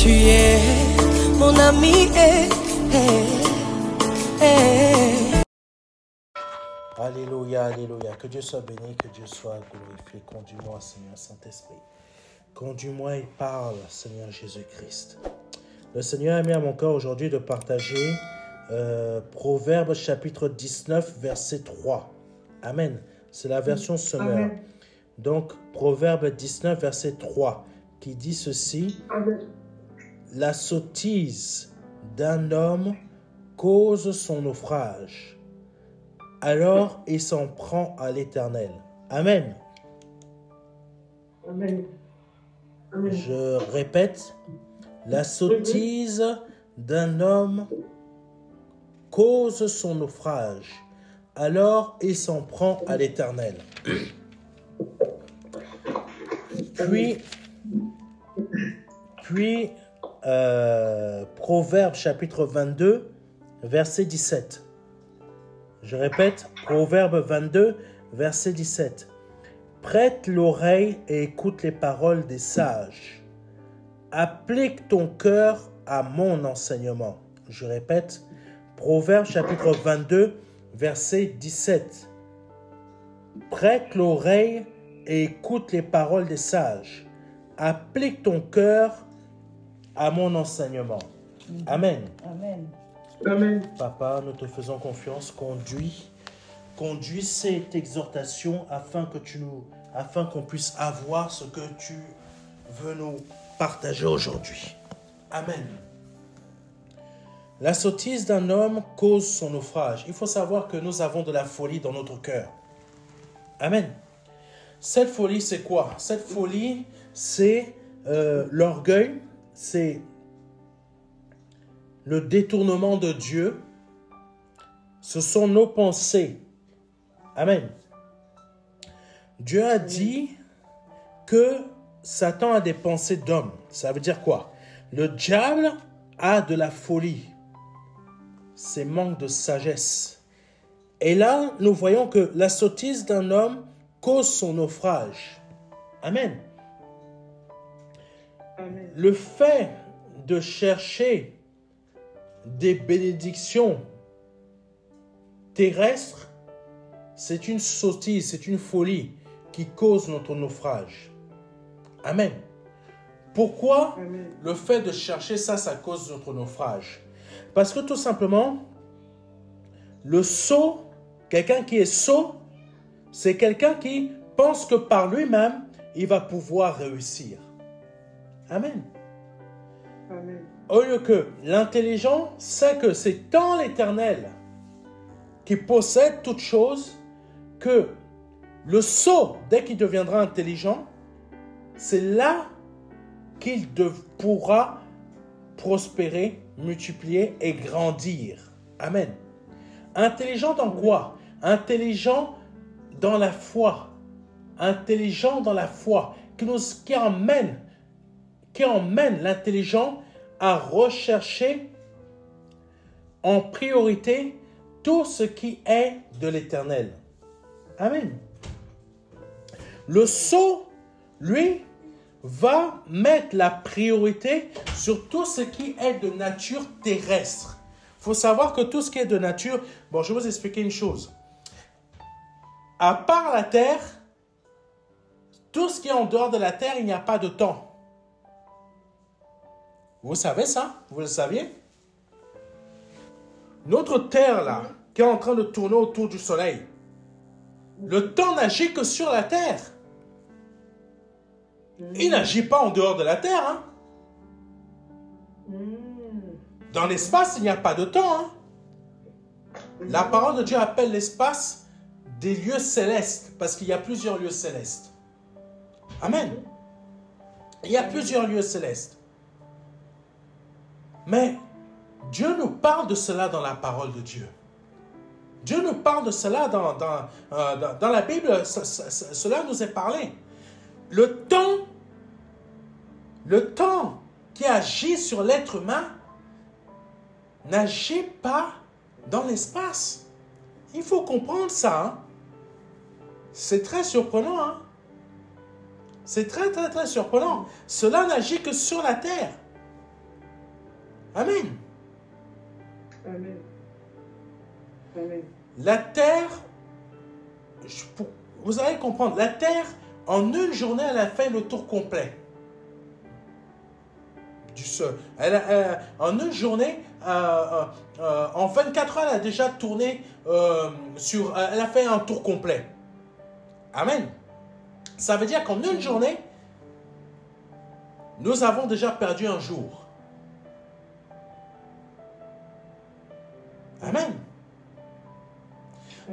tu es mon ami. Alléluia, alléluia. Que Dieu soit béni, que Dieu soit glorifié. Conduis-moi, Seigneur Saint-Esprit. Conduis-moi et parle, Seigneur Jésus-Christ. Le Seigneur a mis à mon cœur aujourd'hui de partager Proverbes chapitre 19, verset 3. Amen. C'est la version Semeur. Donc, Proverbes 19, verset 3, qui dit ceci. La sottise d'un homme cause son naufrage. Alors il s'en prend à l'Éternel. Amen. Amen. Amen. Je répète, la sottise d'un homme cause son naufrage. Alors il s'en prend à l'Éternel. Puis Proverbes chapitre 22, verset 17. Je répète, Proverbe 22, verset 17. Prête l'oreille et écoute les paroles des sages. Applique ton cœur à mon enseignement. Je répète, Proverbe chapitre 22, verset 17. Prête l'oreille et écoute les paroles des sages. Applique ton cœur à mon enseignement. Amen. Amen. Amen. Papa, nous te faisons confiance. Conduis cette exhortation afin qu'on puisse avoir ce que tu veux nous partager aujourd'hui. Amen. La sottise d'un homme cause son naufrage. Il faut savoir que nous avons de la folie dans notre cœur. Amen. Cette folie, c'est quoi? Cette folie, c'est l'orgueil, c'est le détournement de Dieu. Ce sont nos pensées. Amen. Dieu a dit que Satan a des pensées d'homme. Ça veut dire quoi? Le diable a de la folie. C'est manque de sagesse. Et là, nous voyons que la sottise d'un homme cause son naufrage. Amen. Amen. Le fait de chercher des bénédictions terrestres, c'est une sottise, c'est une folie qui cause notre naufrage. Amen. Pourquoi Amen. Le fait de chercher ça cause notre naufrage? Parce que tout simplement, le sot, quelqu'un qui est sot, c'est quelqu'un qui pense que par lui-même, il va pouvoir réussir. Amen. Amen. Au lieu que l'intelligent sait que c'est dans l'Éternel qui possède toutes choses, que le sot, dès qu'il deviendra intelligent, c'est là qu'il pourra prospérer, multiplier et grandir. Amen. Intelligent dans quoi? Intelligent dans la foi. Intelligent dans la foi. Qui emmène l'intelligent à rechercher en priorité tout ce qui est de l'Éternel. Amen. Le sot, lui, va mettre la priorité sur tout ce qui est de nature terrestre. Il faut savoir que tout ce qui est de nature... Bon, je vais vous expliquer une chose. À part la terre, tout ce qui est en dehors de la terre, il n'y a pas de temps. Vous savez ça? Vous le saviez? Notre terre, là, qui est en train de tourner autour du soleil, le temps n'agit que sur la terre. Il n'agit pas en dehors de la terre. Hein? Dans l'espace, il n'y a pas de temps. Hein? La parole de Dieu appelle l'espace des lieux célestes, parce qu'il y a plusieurs lieux célestes. Amen. Il y a plusieurs lieux célestes. Mais Dieu nous parle de cela dans la parole de Dieu. Dieu nous parle de cela dans la Bible. Cela nous est parlé. Le temps qui agit sur l'être humain n'agit pas dans l'espace. Il faut comprendre ça. Hein? C'est très surprenant. Hein? C'est très surprenant. Cela n'agit que sur la terre. Amen. Amen. Amen. La terre, vous allez comprendre, la terre, en une journée, elle a fait le tour complet du sol. En une journée, en 24 heures, elle a déjà tourné elle a fait un tour complet. Amen. Ça veut dire qu'en une journée, nous avons déjà perdu un jour. Amen.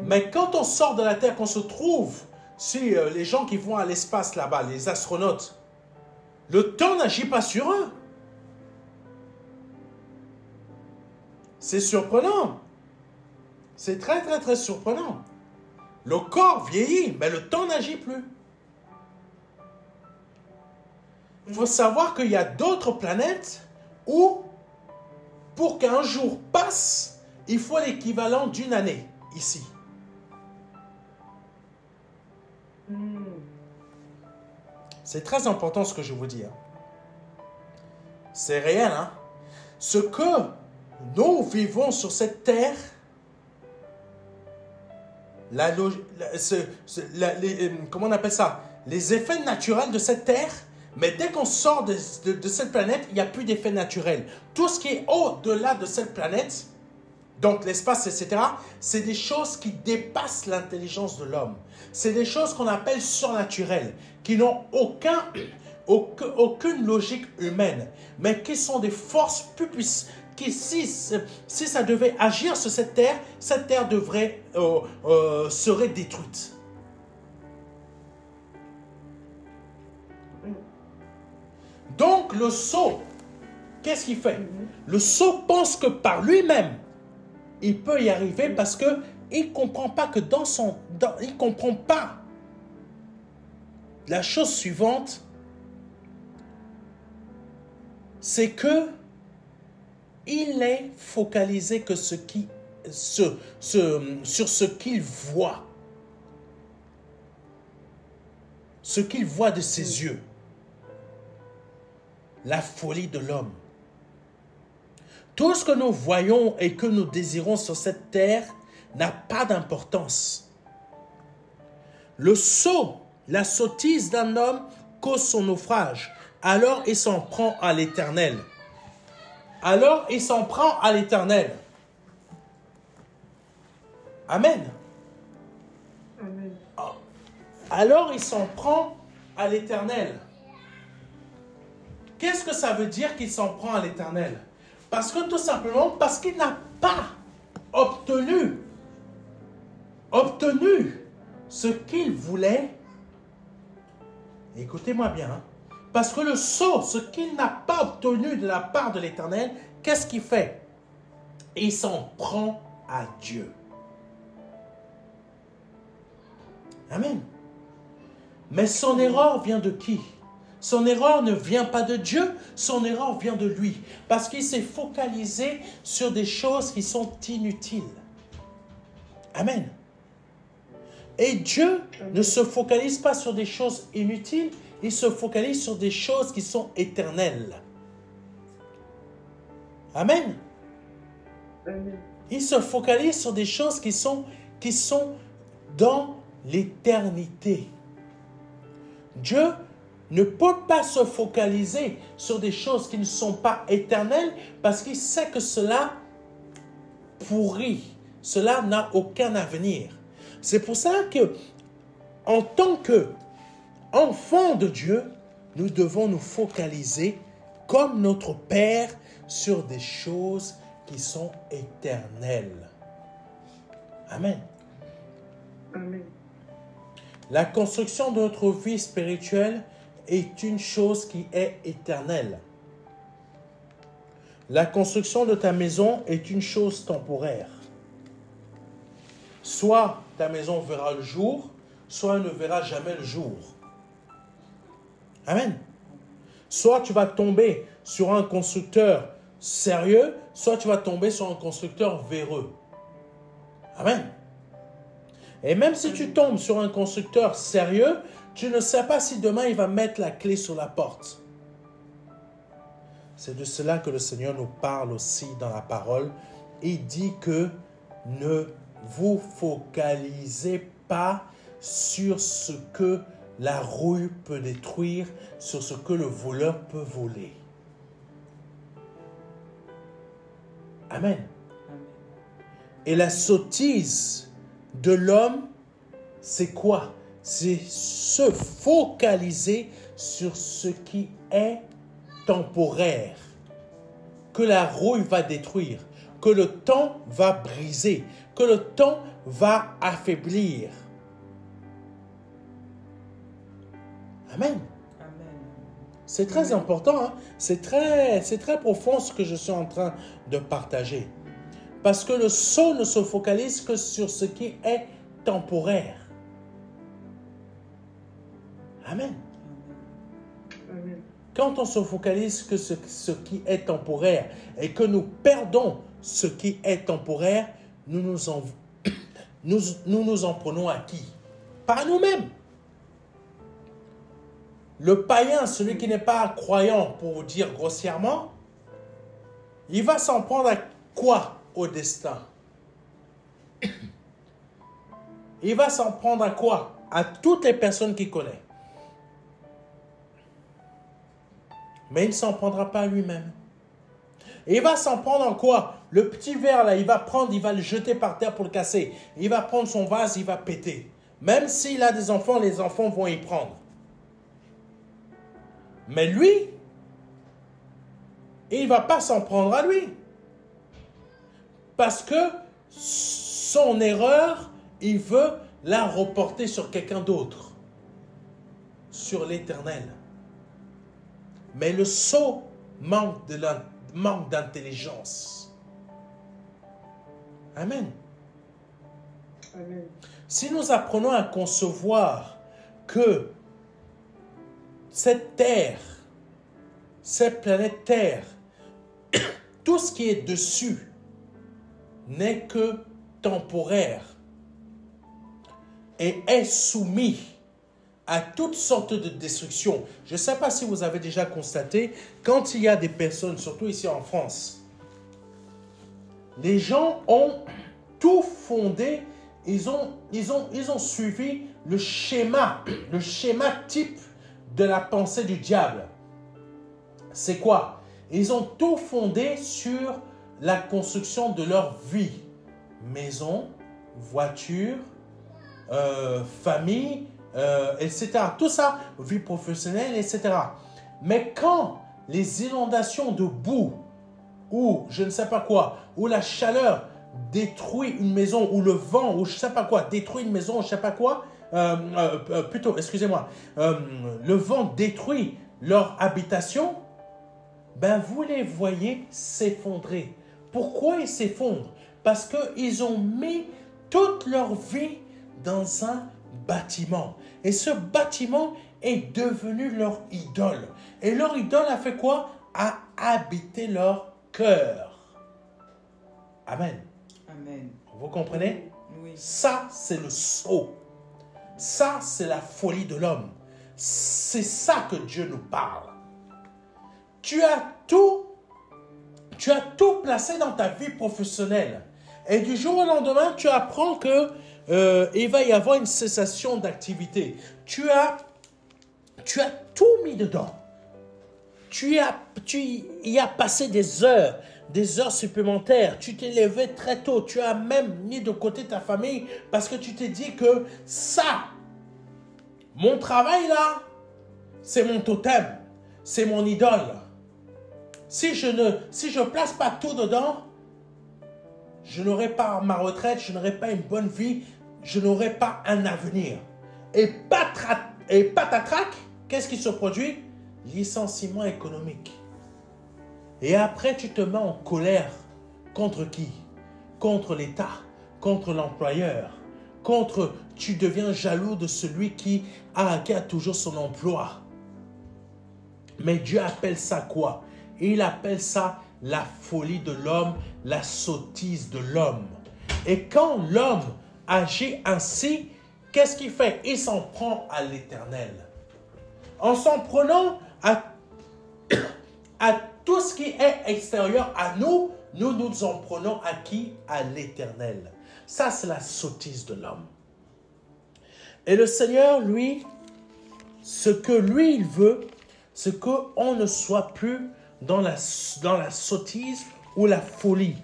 Mais quand on sort de la Terre, qu'on se trouve, si les gens qui vont à l'espace là-bas, les astronautes, le temps n'agit pas sur eux. C'est surprenant. C'est très, très, très surprenant. Le corps vieillit, mais le temps n'agit plus. Il faut savoir qu'il y a d'autres planètes où, pour qu'un jour passe, il faut l'équivalent d'une année ici. C'est très important ce que je vous dis. C'est réel. Hein? Ce que nous vivons sur cette terre, comment on appelle ça? Les effets naturels de cette terre, mais dès qu'on sort de cette planète, il n'y a plus d'effets naturels. Tout ce qui est au-delà de cette planète, donc l'espace, etc., c'est des choses qui dépassent l'intelligence de l'homme. C'est des choses qu'on appelle surnaturelles, qui n'ont aucune logique humaine, mais qui sont des forces plus puissantes, qui si ça devait agir sur cette terre serait détruite. Donc le sot, qu'est-ce qu'il fait? Le sot pense que par lui-même, il peut y arriver parce qu'il ne comprend pas que il ne comprend pas la chose suivante, c'est que il est focalisé que sur ce qu'il voit. Ce qu'il voit de ses yeux. La folie de l'homme. Tout ce que nous voyons et que nous désirons sur cette terre n'a pas d'importance. Le sot, la sottise d'un homme cause son naufrage. Alors il s'en prend à l'Éternel. Alors il s'en prend à l'Éternel. Amen. Amen. Alors il s'en prend à l'Éternel. Qu'est-ce que ça veut dire qu'il s'en prend à l'Éternel? Parce que tout simplement, parce qu'il n'a pas obtenu ce qu'il voulait. Écoutez-moi bien. Hein? Parce que le sot, ce qu'il n'a pas obtenu de la part de l'Éternel, qu'est-ce qu'il fait? Il s'en prend à Dieu. Amen. Mais son erreur vient de qui? Son erreur ne vient pas de Dieu, son erreur vient de lui. Parce qu'il s'est focalisé sur des choses qui sont inutiles. Amen. Et Dieu ne se focalise pas sur des choses inutiles, il se focalise sur des choses qui sont éternelles. Amen. Amen. Il se focalise sur des choses qui sont dans l'éternité. Dieu ne peut pas se focaliser sur des choses qui ne sont pas éternelles parce qu'il sait que cela pourrit, cela n'a aucun avenir. C'est pour ça que, en tant qu'enfants de Dieu, nous devons nous focaliser comme notre Père sur des choses qui sont éternelles. Amen. Amen. La construction de notre vie spirituelle est une chose qui est éternelle. La construction de ta maison est une chose temporaire. Soit ta maison verra le jour, soit elle ne verra jamais le jour. Amen. Soit tu vas tomber sur un constructeur sérieux, soit tu vas tomber sur un constructeur véreux. Amen. Et même si tu tombes sur un constructeur sérieux, tu ne sais pas si demain il va mettre la clé sur la porte. C'est de cela que le Seigneur nous parle aussi dans la parole. Il dit que ne vous focalisez pas sur ce que la rouille peut détruire, sur ce que le voleur peut voler. Amen. Et la sottise de l'homme, c'est quoi? C'est se focaliser sur ce qui est temporaire, que la rouille va détruire, que le temps va briser, que le temps va affaiblir. Amen. C'est très important, hein? C'est très profond ce que je suis en train de partager. Parce que le sceau ne se focalise que sur ce qui est temporaire. Amen. Amen. Quand on se focalise que ce qui est temporaire et que nous perdons ce qui est temporaire, nous nous en prenons à qui? Pas à nous-mêmes. Le païen, celui qui n'est pas croyant, pour vous dire grossièrement, il va s'en prendre à quoi au destin? Il va s'en prendre à quoi? À toutes les personnes qu'il connaît. Mais il ne s'en prendra pas à lui-même. Et il va s'en prendre en quoi? Le petit verre là, il va le jeter par terre pour le casser. Il va prendre son vase, il va péter. Même s'il a des enfants, les enfants vont y prendre. Mais lui, il ne va pas s'en prendre à lui. Parce que son erreur, il veut la reporter sur quelqu'un d'autre. Sur l'Éternel. Mais le sot manque d'intelligence. Amen. Amen. Si nous apprenons à concevoir que cette terre, cette planète Terre, tout ce qui est dessus n'est que temporaire et est soumis à toutes sortes de destructions. Je ne sais pas si vous avez déjà constaté, quand il y a des personnes, surtout ici en France, les gens ont tout fondé, ils ont suivi le schéma type de la pensée du diable. C'est quoi? Ils ont tout fondé sur la construction de leur vie. Maison, voiture, famille, etc. Tout ça, vie professionnelle, etc. Mais quand les inondations de boue, ou je ne sais pas quoi, ou la chaleur détruit une maison, ou le vent, ou je ne sais pas quoi, détruit une maison, je ne sais pas quoi, le vent détruit leur habitation, ben vous les voyez s'effondrer. Pourquoi ils s'effondrent? Parce qu'ils ont mis toute leur vie dans un bâtiment. Et ce bâtiment est devenu leur idole. Et leur idole a fait quoi? A habité leur cœur. Amen. Amen. Vous comprenez? Oui. Ça, c'est le sceau. Ça, c'est la folie de l'homme. C'est ça que Dieu nous parle. Tu as tout placé dans ta vie professionnelle. Et du jour au lendemain, tu apprends que il va y avoir une cessation d'activité. Tu as tout mis dedans. Tu y as passé des heures supplémentaires. Tu t'es levé très tôt. Tu as même mis de côté ta famille parce que tu t'es dit que ça, mon travail là, c'est mon totem, c'est mon idole. Si je ne place pas tout dedans, je n'aurai pas ma retraite, je n'aurai pas une bonne vie, je n'aurai pas un avenir. Et patatrac, qu'est-ce qui se produit? Licenciement économique. Et après, tu te mets en colère. Contre qui? Contre l'État, contre l'employeur, tu deviens jaloux de celui qui a toujours son emploi. Mais Dieu appelle ça quoi? Il appelle ça la folie de l'homme, la sottise de l'homme. Et quand l'homme agit ainsi, qu'est-ce qu'il fait? Il s'en prend à l'Éternel. En s'en prenant à tout ce qui est extérieur à nous, nous en prenons à qui? À l'Éternel. Ça, c'est la sottise de l'homme. Et le Seigneur, lui, ce que lui, il veut, c'est qu'on ne soit plus dans la sottise ou la folie,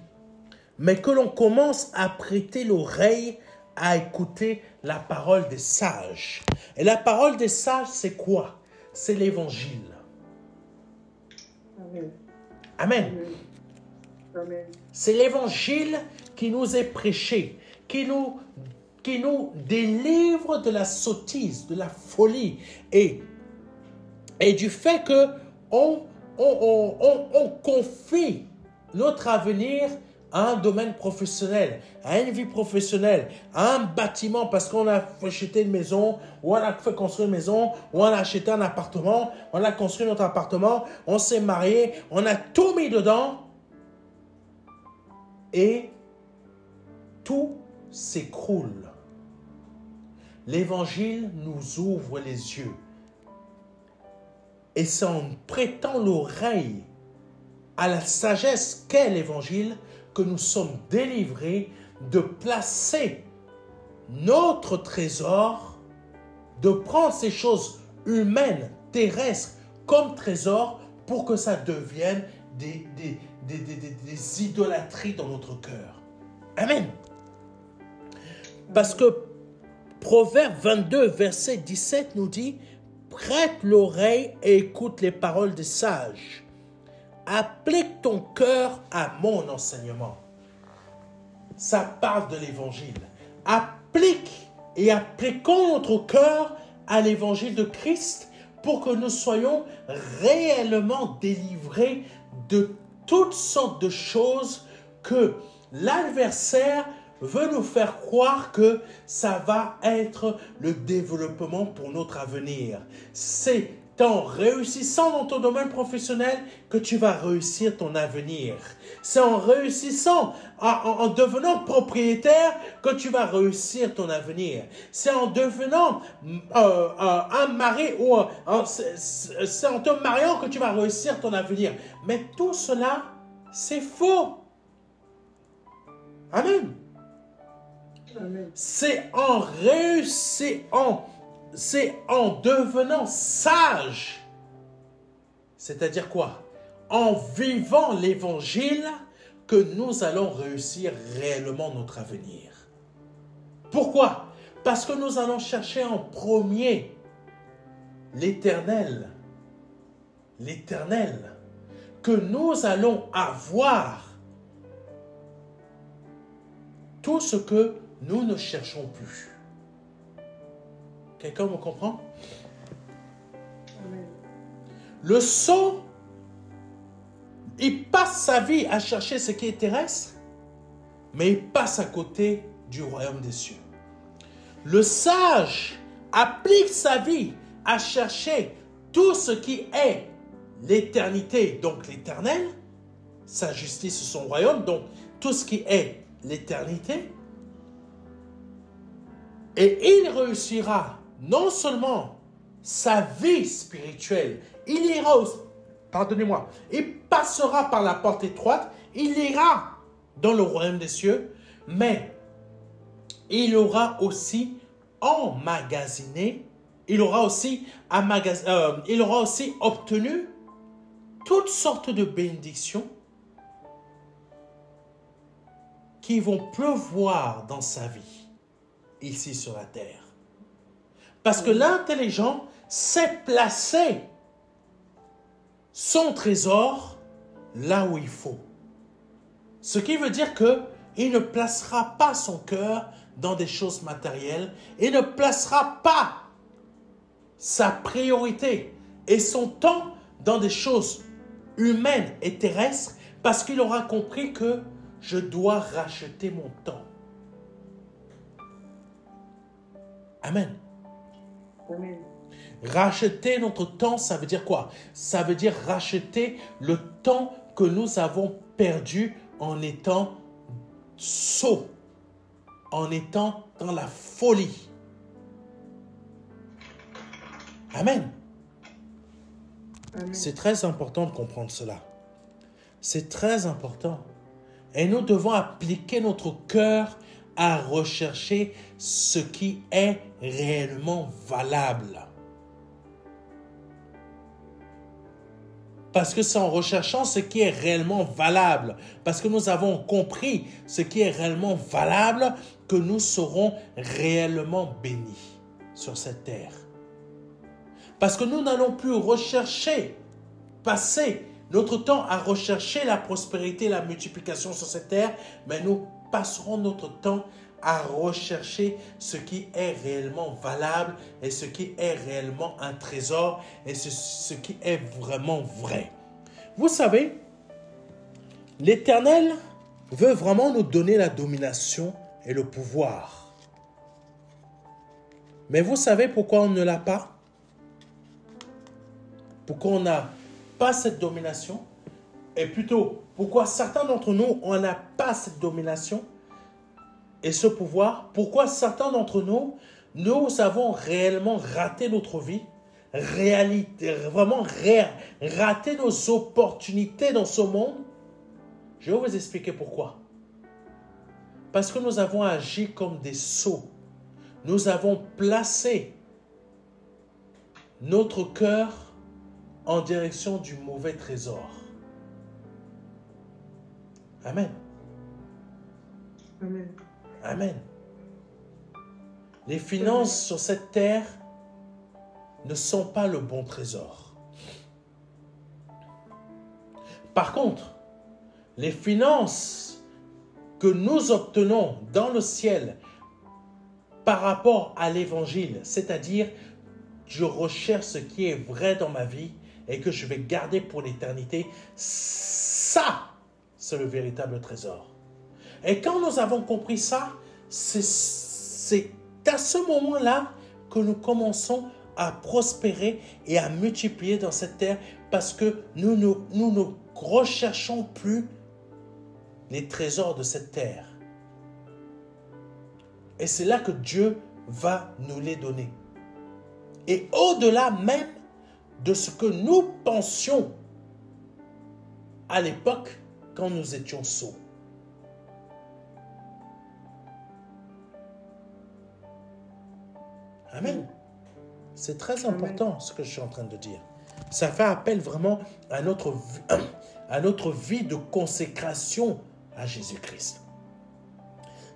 mais que l'on commence à prêter l'oreille à écouter la parole des sages. Et la parole des sages, c'est quoi? C'est l'Évangile. Amen. Amen. Amen. C'est l'Évangile qui nous est prêché, qui nous délivre de la sottise, de la folie et du fait que on confie notre avenir à un domaine professionnel, à une vie professionnelle, à un bâtiment parce qu'on a acheté une maison, ou on a fait construire une maison, ou on a acheté un appartement, on a construit notre appartement, on s'est marié, on a tout mis dedans et tout s'écroule. L'Évangile nous ouvre les yeux. Et c'est en prêtant l'oreille à la sagesse qu'est l'Évangile que nous sommes délivrés de placer notre trésor, de prendre ces choses humaines, terrestres, comme trésor pour que ça devienne des idolâtries dans notre cœur. Amen. Parce que Proverbe 22, verset 17 nous dit « Prête l'oreille et écoute les paroles des sages. Applique ton cœur à mon enseignement. » Ça parle de l'Évangile. Appliquons notre cœur à l'Évangile de Christ pour que nous soyons réellement délivrés de toutes sortes de choses que l'adversaire veut nous faire croire que ça va être le développement pour notre avenir. C'est en réussissant dans ton domaine professionnel que tu vas réussir ton avenir. C'est en réussissant, en devenant propriétaire que tu vas réussir ton avenir. C'est en devenant un mari ou c'est en te mariant que tu vas réussir ton avenir. Mais tout cela, c'est faux. Amen. Amen. C'est en devenant sage. C'est-à-dire quoi? En vivant l'Évangile que nous allons réussir réellement notre avenir. Pourquoi? Parce que nous allons chercher en premier l'Éternel. L'Éternel. Que nous allons avoir tout ce que nous ne cherchons plus. Quelqu'un me comprend? Amen. Le sot, il passe sa vie à chercher ce qui est terrestre, mais il passe à côté du royaume des cieux. Le sage applique sa vie à chercher tout ce qui est l'éternité, donc l'éternel, sa justice, son royaume, donc tout ce qui est l'éternité. Et il réussira non seulement sa vie spirituelle, il passera par la porte étroite, il ira dans le royaume des cieux, mais il aura aussi emmagasiné, il aura aussi obtenu toutes sortes de bénédictions qui vont pleuvoir dans sa vie, ici sur la terre. Parce que l'intelligent sait placer son trésor là où il faut. Ce qui veut dire qu'il ne placera pas son cœur dans des choses matérielles, il ne placera pas sa priorité et son temps dans des choses humaines et terrestres, parce qu'il aura compris que je dois racheter mon temps. Amen. Amen. Racheter notre temps, ça veut dire quoi? Ça veut dire racheter le temps que nous avons perdu en étant sots, en étant dans la folie. Amen. Amen. C'est très important de comprendre cela. C'est très important. Et nous devons appliquer notre cœur à rechercher ce qui est réellement valable. Parce que c'est en recherchant ce qui est réellement valable, parce que nous avons compris ce qui est réellement valable, que nous serons réellement bénis sur cette terre. Parce que nous n'allons plus passer notre temps à rechercher la prospérité et la multiplication sur cette terre, mais nous passerons notre temps à rechercher ce qui est réellement valable et ce qui est réellement un trésor et ce qui est vraiment vrai. Vous savez, l'Éternel veut vraiment nous donner la domination et le pouvoir. Mais vous savez pourquoi on ne l'a pas? Pourquoi on n'a pas cette domination? Et plutôt, pourquoi certains d'entre nous, on n'a pas cette domination et ce pouvoir? Pourquoi certains d'entre nous, nous avons réellement raté notre vie, raté nos opportunités dans ce monde? Je vais vous expliquer pourquoi. Parce que nous avons agi comme des sots. Nous avons placé notre cœur en direction du mauvais trésor. Amen. Amen. Amen. Les finances sur cette terre ne sont pas le bon trésor. Par contre, les finances que nous obtenons dans le ciel par rapport à l'évangile, c'est-à-dire je recherche ce qui est vrai dans ma vie et que je vais garder pour l'éternité, ça, c'est le véritable trésor. Et quand nous avons compris ça, c'est à ce moment-là que nous commençons à prospérer et à multiplier dans cette terre parce que nous ne recherchons plus les trésors de cette terre. Et c'est là que Dieu va nous les donner. Et au-delà même de ce que nous pensions à l'époque quand nous étions sots. Amen. C'est très important ce que je suis en train de dire. Ça fait appel vraiment à notre vie de consécration à Jésus-Christ.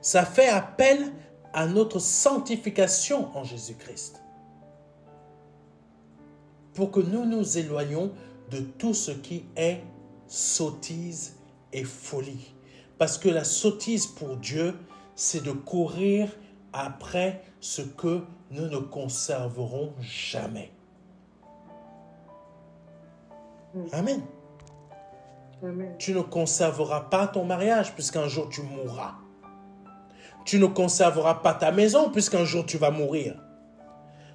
Ça fait appel à notre sanctification en Jésus-Christ. Pour que nous nous éloignions de tout ce qui est sottise et folie. Parce que la sottise pour Dieu, c'est de courir après ce que nous ne conserverons jamais. Amen. Amen. Tu ne conserveras pas ton mariage puisqu'un jour tu mourras. Tu ne conserveras pas ta maison puisqu'un jour tu vas mourir.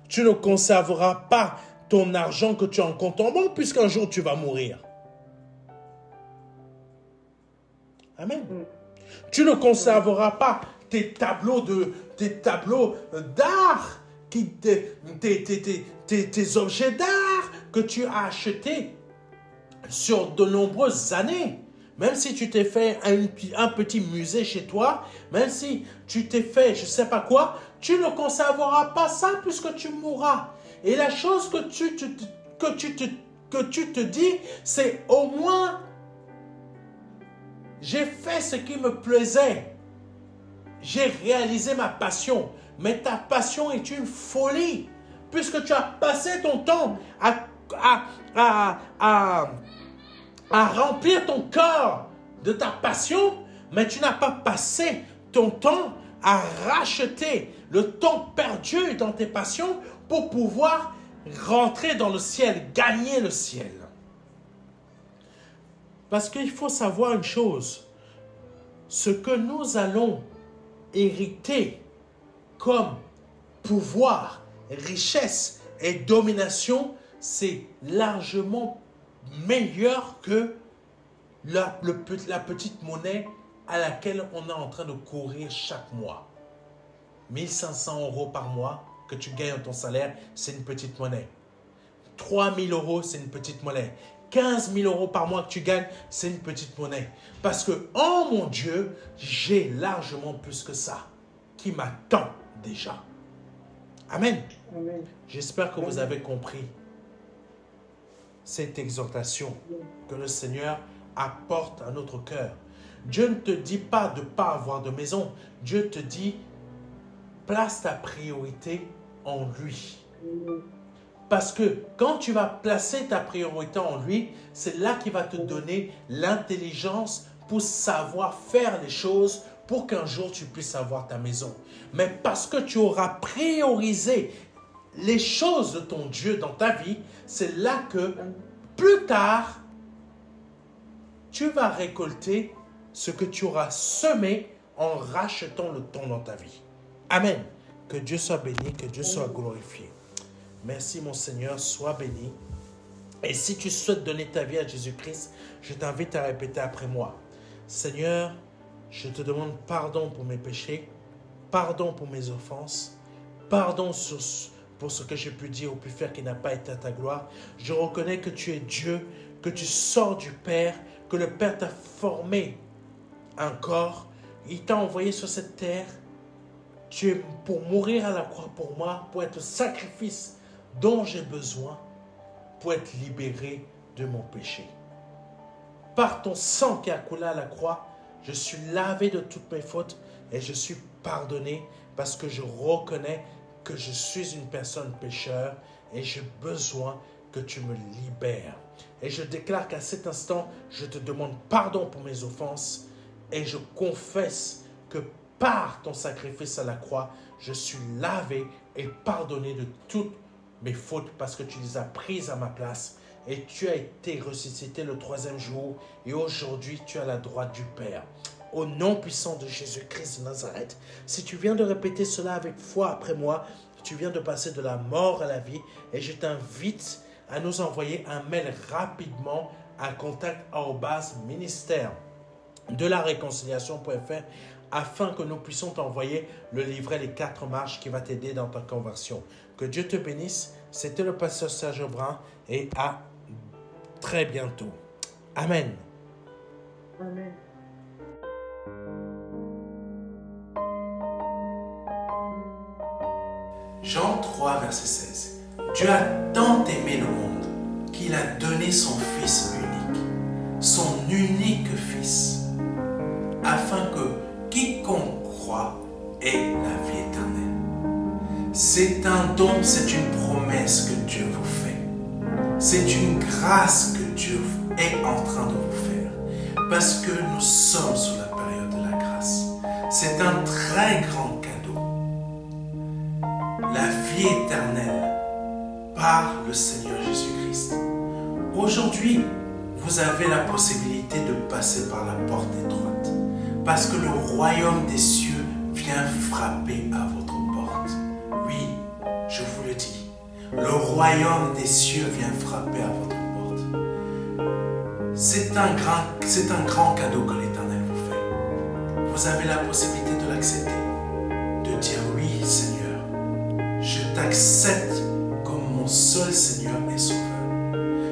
Tu ne conserveras pas ton argent que tu as en compte en banque puisqu'un jour tu vas mourir. Amen. Tu ne conserveras pas tes tableaux d'art, tes objets d'art que tu as achetés sur de nombreuses années. Même si tu t'es fait un petit musée chez toi, même si tu t'es fait je ne sais pas quoi, tu ne conserveras pas ça puisque tu mourras. Et la chose que tu te dis, c'est au moins, j'ai fait ce qui me plaisait. J'ai réalisé ma passion. Mais ta passion est une folie. Puisque tu as passé ton temps à remplir ton cœur de ta passion, mais tu n'as pas passé ton temps à racheter le temps perdu dans tes passions pour pouvoir rentrer dans le ciel, gagner le ciel. Parce qu'il faut savoir une chose, ce que nous allons hériter comme pouvoir, richesse et domination, c'est largement meilleur que la petite monnaie à laquelle on est en train de courir chaque mois. 1 500 € par mois que tu gagnes dans ton salaire, c'est une petite monnaie. 3 000 €, c'est une petite monnaie. 15 000 euros par mois que tu gagnes, c'est une petite monnaie. Parce que, oh mon Dieu, j'ai largement plus que ça qui m'attend déjà. Amen. Amen. J'espère que vous avez compris cette exhortation que le Seigneur apporte à notre cœur. Dieu ne te dit pas de ne pas avoir de maison. Dieu te dit, place ta priorité en lui. Parce que quand tu vas placer ta priorité en lui, c'est là qu'il va te donner l'intelligence pour savoir faire les choses pour qu'un jour tu puisses avoir ta maison. Mais parce que tu auras priorisé les choses de ton Dieu dans ta vie, c'est là que plus tard, tu vas récolter ce que tu auras semé en rachetant le temps dans ta vie. Amen. Que Dieu soit béni, que Dieu soit glorifié. Merci mon Seigneur, sois béni. Et si tu souhaites donner ta vie à Jésus-Christ, je t'invite à répéter après moi. Seigneur, je te demande pardon pour mes péchés, pardon pour mes offenses, pardon pour ce que j'ai pu dire ou pu faire qui n'a pas été à ta gloire. Je reconnais que tu es Dieu, que tu sors du Père, que le Père t'a formé un corps. Il t'a envoyé sur cette terre. Tu es pour mourir à la croix pour moi, pour être le sacrifice dont j'ai besoin, pour être libéré de mon péché. Par ton sang qui a coulé à la croix, je suis lavé de toutes mes fautes et je suis pardonné parce que je reconnais que je suis une personne pécheur et j'ai besoin que tu me libères. Et je déclare qu'à cet instant, je te demande pardon pour mes offenses et je confesse que par ton sacrifice à la croix, je suis lavé et pardonné de toutes mes fautes parce que tu les as prises à ma place et tu as été ressuscité le 3e jour et aujourd'hui tu es à la droite du Père. Au nom puissant de Jésus-Christ de Nazareth, si tu viens de répéter cela avec foi après moi, tu viens de passer de la mort à la vie et je t'invite à nous envoyer un mail rapidement à contact@ministère de la réconciliation.fr afin que nous puissions t'envoyer le livret Les 4 marches qui va t'aider dans ta conversion. Que Dieu te bénisse. C'était le pasteur Serge Brun et à très bientôt. Amen. Amen. Jean 3, verset 16. Dieu a tant aimé le monde qu'il a donné son Fils unique Fils, afin que quiconque croit ait la vie éternelle. C'est un don, c'est une promesse que Dieu vous fait. C'est une grâce que Dieu est en train de vous faire. Parce que nous sommes sous la période de la grâce. C'est un très grand cadeau. La vie éternelle par le Seigneur Jésus-Christ. Aujourd'hui, vous avez la possibilité de passer par la porte étroite. Parce que le royaume des cieux vient frapper à votre porte. Oui, je vous le dis. Le royaume des cieux vient frapper à votre porte. C'est un grand cadeau que l'Éternel vous fait. Vous avez la possibilité de l'accepter. De dire oui, Seigneur. Je t'accepte comme mon seul Seigneur et Sauveur.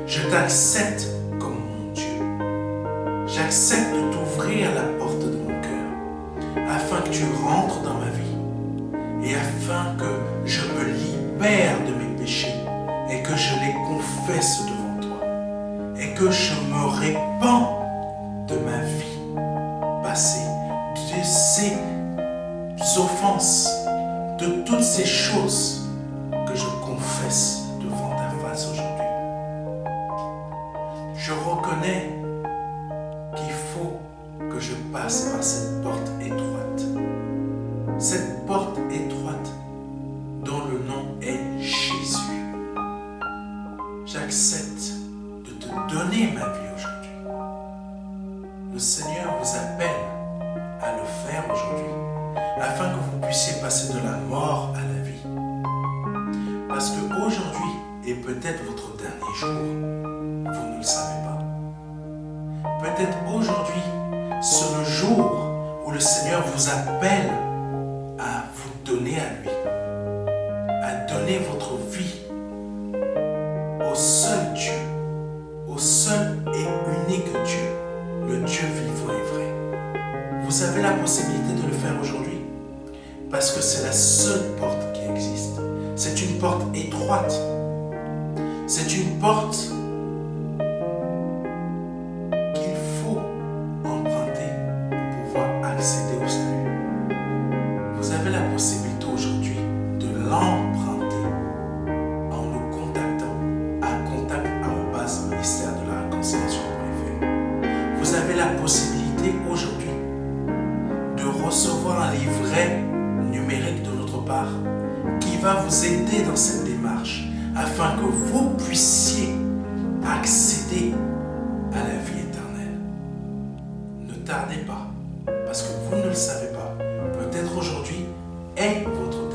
Je t'accepte comme mon Dieu. J'accepte de t'ouvrir la porte de mon cœur afin que tu rentres dans ma vie et afin que je me libère de mes péchés et que je les confesse devant toi et que je me répands de ma vie passée, de ces offenses, de toutes ces choses que je confesse devant ta face aujourd'hui. Je reconnais qu'il faut que je passe par cette porte étroite. Cette porte étroite dont le nom est Jésus. J'accepte de te donner ma vie aujourd'hui. Le Seigneur vous appelle à le faire aujourd'hui afin que vous puissiez passer de la mort à la vie. Parce qu'aujourd'hui est peut-être votre dernier jour. Vous ne le savez pas. Peut-être aujourd'hui, c'est le jour où le Seigneur vous appelle à vous donner à lui, à donner votre vie au seul Dieu, au au seul et unique Dieu, le Dieu vivant et vrai. Vous avez la possibilité de le faire aujourd'hui parce que c'est la seule porte qui existe. C'est une porte étroite. C'est une porte qu'il faut emprunter pour pouvoir accéder au salut. Vous avez la possibilité aujourd'hui de l'emprunter en nous contactant à contact@ministère de la réconciliation.fr. Vous avez la possibilité aujourd'hui de recevoir un livret numérique de notre part qui va vous aider dans cette démarche afin que vous puissiez accéder à la vie éternelle. Ne tardez pas, parce que vous ne le savez pas. Peut-être aujourd'hui est votre